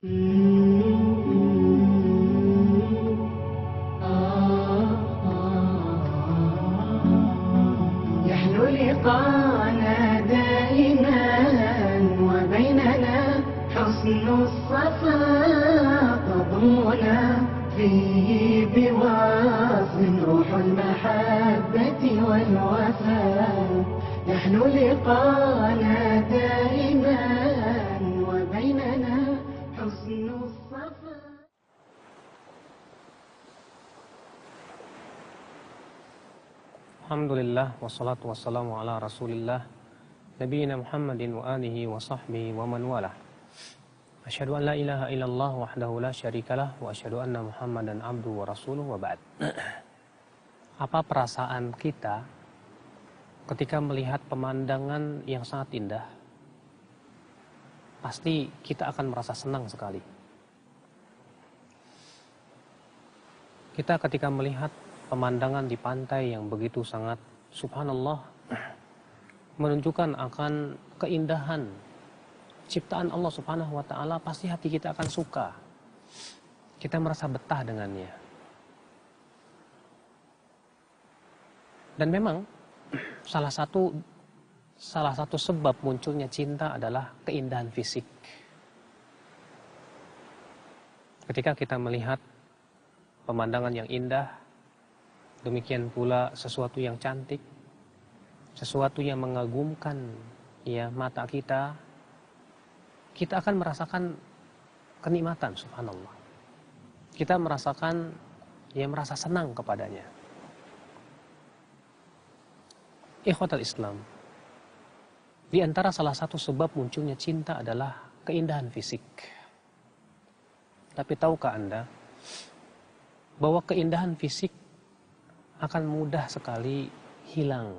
يحلو لقانا دائما وبيننا حسن الصفاء تضمنا فيه بواصل روح المحبة والوفاء يحلو لقانا دائما وبيننا حسن الصفاء. Alhamdulillah wassalatu wassalamu ala Rasulillah nabiyina Muhammadin wa alihi wa sahbihi wa man walah. Asyhadu an la ilaha illallah wahdahu la syarikalah wa asyhadu anna Muhammadan abduhu wa rasuluhu wa ba'd. Apa perasaan kita ketika melihat pemandangan yang sangat indah? Pasti kita akan merasa senang sekali. Kita ketika melihat pemandangan di pantai yang begitu sangat subhanallah menunjukkan akan keindahan ciptaan Allah Subhanahu wa taala, pasti hati kita akan suka. Kita merasa betah dengannya. Dan memang salah satu sebab munculnya cinta adalah keindahan fisik. Ketika kita melihat pemandangan yang indah, demikian pula sesuatu yang cantik, sesuatu yang mengagumkan ya mata kita, kita akan merasakan kenikmatan subhanallah. Kita merasakan merasa senang kepadanya. Ikhwatal Islam, di antara salah satu sebab munculnya cinta adalah keindahan fisik. Tapi tahukah Anda bahwa keindahan fisik akan mudah sekali hilang.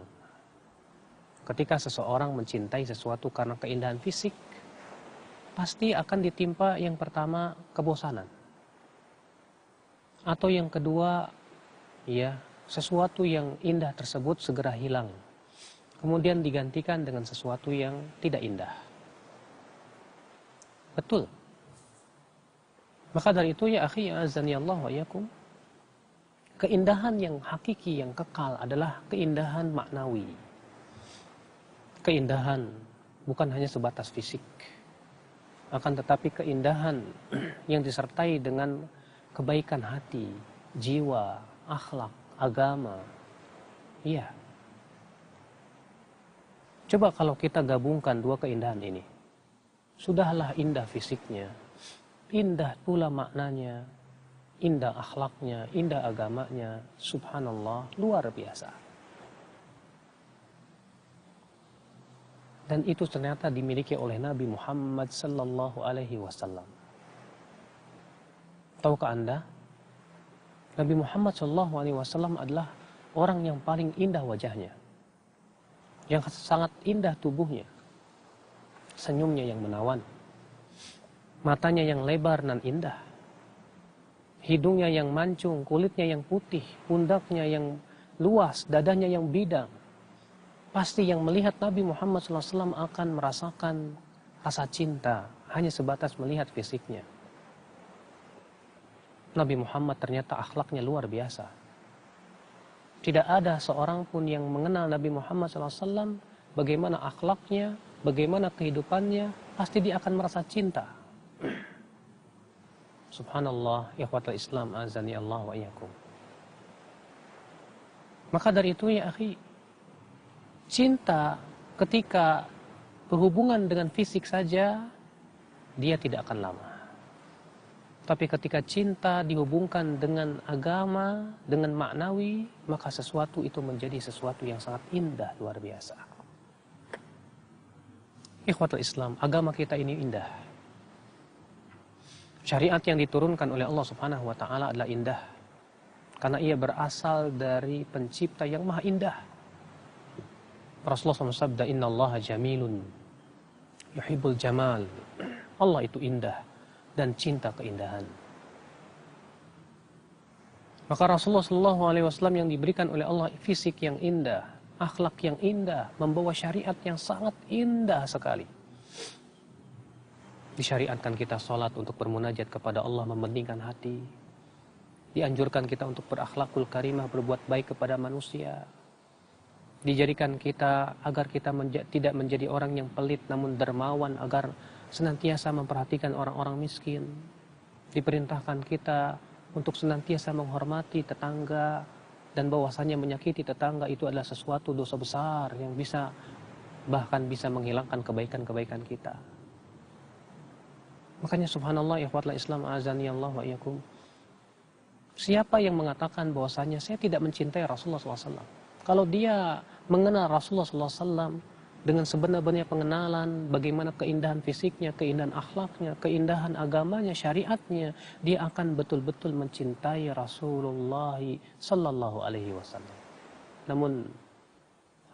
Ketika seseorang mencintai sesuatu karena keindahan fisik, pasti akan ditimpa yang pertama kebosanan. Atau yang kedua, sesuatu yang indah tersebut segera hilang. Kemudian digantikan dengan sesuatu yang tidak indah. Betul. Maka dari itu ya akhi azani Allah wa yakum, keindahan yang hakiki, yang kekal adalah keindahan maknawi. Keindahan bukan hanya sebatas fisik, akan tetapi keindahan yang disertai dengan kebaikan hati, jiwa, akhlak, agama. Iya. Coba kalau kita gabungkan dua keindahan ini. Sudahlah indah fisiknya, indah pula maknanya, indah akhlaknya, indah agamanya, subhanallah, luar biasa. Dan itu ternyata dimiliki oleh Nabi Muhammad sallallahu alaihi wasallam. Tahukah Anda? Nabi Muhammad sallallahu alaihi wasallam adalah orang yang paling indah wajahnya, yang sangat indah tubuhnya, senyumnya yang menawan, matanya yang lebar dan indah, hidungnya yang mancung, kulitnya yang putih, pundaknya yang luas, dadanya yang bidang. Pasti yang melihat Nabi Muhammad SAW akan merasakan rasa cinta hanya sebatas melihat fisiknya. Nabi Muhammad ternyata akhlaknya luar biasa. Tidak ada seorang pun yang mengenal Nabi Muhammad SAW, bagaimana akhlaknya, bagaimana kehidupannya, pasti dia akan merasa cinta. Subhanallah, ikhwatal Islam, azani Allah wa iyyakum. Maka dari itu ya akhi, cinta ketika berhubungan dengan fisik saja, dia tidak akan lama. Tapi ketika cinta dihubungkan dengan agama, dengan maknawi, maka sesuatu itu menjadi sesuatu yang sangat indah, luar biasa. Ikhwatul Islam, agama kita ini indah. Syariat yang diturunkan oleh Allah Subhanahu wa taala adalah indah. Karena ia berasal dari pencipta yang maha indah. Rasulullah SAW sabda, "Innallaha jamilun yuhibbul jamal." Allah itu indah dan cinta keindahan. Maka Rasulullah SAW yang diberikan oleh Allah fisik yang indah, akhlak yang indah, membawa syariat yang sangat indah sekali. Disyariatkan kita sholat untuk bermunajat kepada Allah, membeningkan hati. Dianjurkan kita untuk berakhlakul karimah, berbuat baik kepada manusia. Dijadikan kita agar kita tidak menjadi orang yang pelit namun dermawan, agar senantiasa memperhatikan orang-orang miskin. Diperintahkan kita untuk senantiasa menghormati tetangga, dan bahwasanya menyakiti tetangga itu adalah sesuatu dosa besar yang bahkan bisa menghilangkan kebaikan-kebaikan kita. Makanya subhanallah, ikhwatul Islam azani Allah wa iyyakum. Siapa yang mengatakan bahwasanya saya tidak mencintai Rasulullah SAW? Kalau dia mengenal Rasulullah SAW dengan sebenar-benarnya pengenalan, bagaimana keindahan fisiknya, keindahan akhlaknya, keindahan agamanya, syariatnya, dia akan betul-betul mencintai Rasulullah Sallallahu Alaihi Wasallam. Namun,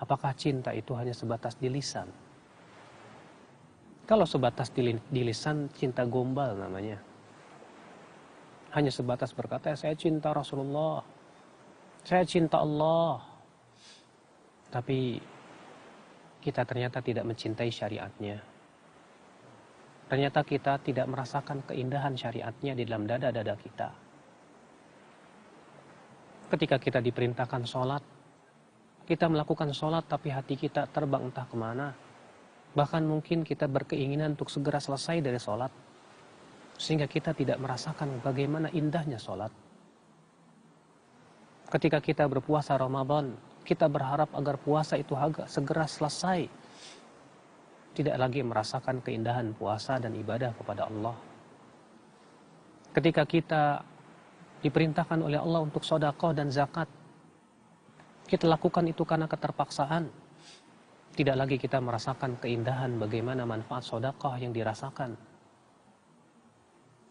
apakah cinta itu hanya sebatas di lisan? Kalau sebatas di lisan, cinta gombal namanya. Hanya sebatas berkata, saya cinta Rasulullah, saya cinta Allah. Tapi kita ternyata tidak mencintai syariatnya. Ternyata kita tidak merasakan keindahan syariatnya di dalam dada-dada kita. Ketika kita diperintahkan sholat, kita melakukan sholat tapi hati kita terbang entah kemana. Bahkan mungkin kita berkeinginan untuk segera selesai dari sholat, sehingga kita tidak merasakan bagaimana indahnya sholat. Ketika kita berpuasa Ramadan, kita berharap agar puasa itu segera selesai. Tidak lagi merasakan keindahan puasa dan ibadah kepada Allah. Ketika kita diperintahkan oleh Allah untuk sedekah dan zakat, kita lakukan itu karena keterpaksaan. Tidak lagi kita merasakan keindahan bagaimana manfaat sedekah yang dirasakan.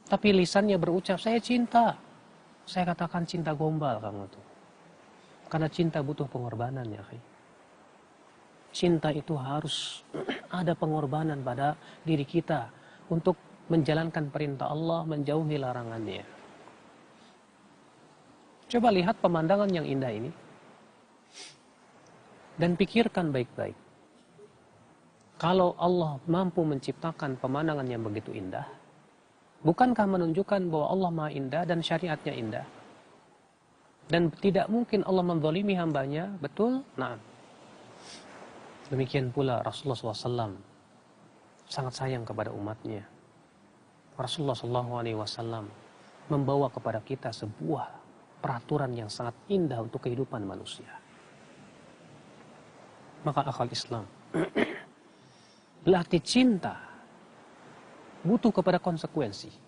Tapi lisannya berucap, saya cinta. Saya katakan cinta gombal kamu tuh. Karena cinta butuh pengorbanan ya. Cinta itu harus ada pengorbanan pada diri kita untuk menjalankan perintah Allah, menjauhi larangannya. Coba lihat pemandangan yang indah ini dan pikirkan baik-baik. Kalau Allah mampu menciptakan pemandangan yang begitu indah, bukankah menunjukkan bahwa Allah Maha Indah dan syariatnya indah? Dan tidak mungkin Allah menzalimi hambanya, betul? Nah, demikian pula Rasulullah SAW sangat sayang kepada umatnya. Rasulullah SAW membawa kepada kita sebuah peraturan yang sangat indah untuk kehidupan manusia. Maka akal Islam, berarti cinta butuh kepada konsekuensi.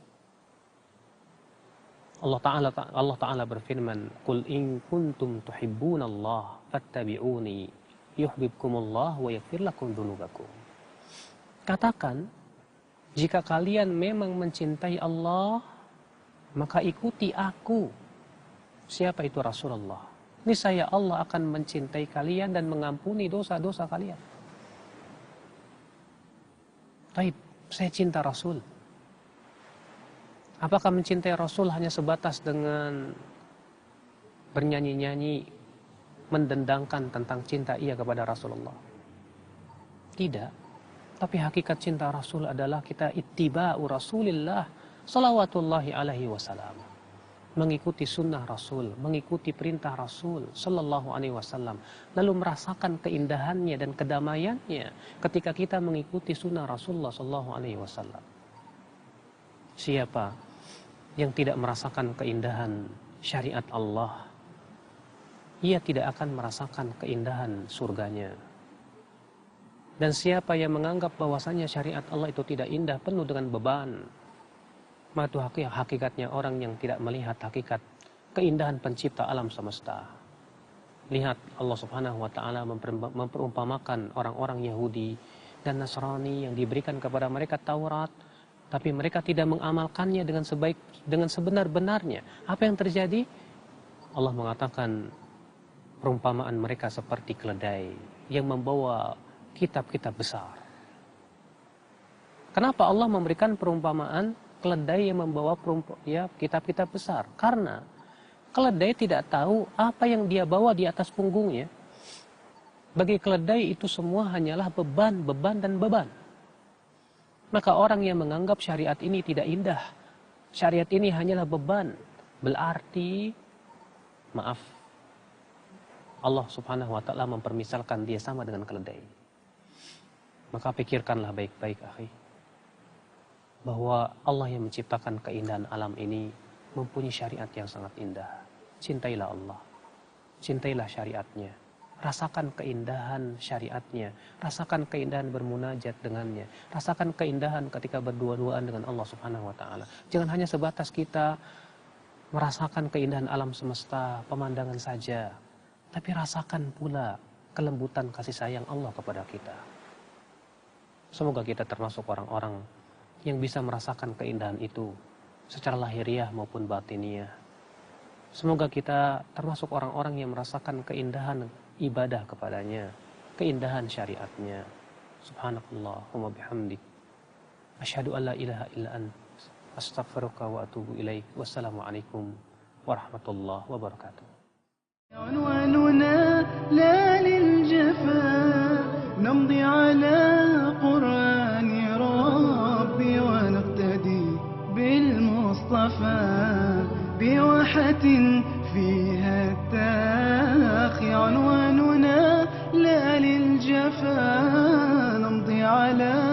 Allah Ta'ala berfirman, "Qul in kuntum tuhibbunallaha fattabi'uni yuhibbukumullah wa yaghfir lakum dzunubakum." Katakan, jika kalian memang mencintai Allah, maka ikuti aku. Siapa itu Rasulullah? Niscaya Allah akan mencintai kalian dan mengampuni dosa-dosa kalian. Baik, saya cinta Rasul. Apakah mencintai Rasul hanya sebatas dengan bernyanyi-nyanyi, mendendangkan tentang cinta ia kepada Rasulullah? Tidak. Tapi hakikat cinta Rasul adalah kita ittiba'u Rasulillah salawatullahi alaihi wasallam. Mengikuti sunnah Rasul, mengikuti perintah Rasul sallallahu alaihi wasallam. Lalu merasakan keindahannya dan kedamaiannya ketika kita mengikuti sunnah Rasulullah sallallahu alaihi wasallam. Siapa yang tidak merasakan keindahan syariat Allah, ia tidak akan merasakan keindahan surganya. Dan siapa yang menganggap bahwasanya syariat Allah itu tidak indah, penuh dengan beban, maka hakikatnya orang yang tidak melihat hakikat keindahan pencipta alam semesta. Lihat, Allah Subhanahu wa Ta'ala memperumpamakan orang-orang Yahudi dan Nasrani yang diberikan kepada mereka Taurat, tapi mereka tidak mengamalkannya dengan sebenar-benarnya. Apa yang terjadi? Allah mengatakan perumpamaan mereka seperti keledai yang membawa kitab-kitab besar. Kenapa Allah memberikan perumpamaan keledai yang membawa kitab-kitab besar? Karena keledai tidak tahu apa yang dia bawa di atas punggungnya. Bagi keledai itu semua hanyalah beban, beban, dan beban. Maka orang yang menganggap syariat ini tidak indah, syariat ini hanyalah beban, berarti, maaf, Allah subhanahu wa ta'ala mempermisalkan dia sama dengan keledai. Maka pikirkanlah baik-baik, akhi, bahwa Allah yang menciptakan keindahan alam ini mempunyai syariat yang sangat indah. Cintailah Allah, cintailah syariatnya, rasakan keindahan syariatnya, rasakan keindahan bermunajat dengannya, rasakan keindahan ketika berdua-duaan dengan Allah subhanahu wa ta'ala. Jangan hanya sebatas kita merasakan keindahan alam semesta, pemandangan saja, tapi rasakan pula kelembutan kasih sayang Allah kepada kita. Semoga kita termasuk orang-orang yang bisa merasakan keindahan itu secara lahiriah maupun batiniah. Semoga kita termasuk orang-orang yang merasakan keindahan ibadah kepadanya, keindahan syariatnya. Subhanakallahumma bihamdik, asyhadu an la ilaha illa ant, astaghfiruka wa atubu ilaik. Wassalamualaikum warahmatullahi wabarakatuh. عنواننا لا للجفاء، نمضي على قرآن ربي ونقتدي بالمصطفى بواحة فيها التاخي. عنواننا لا للجفاء، نمضي على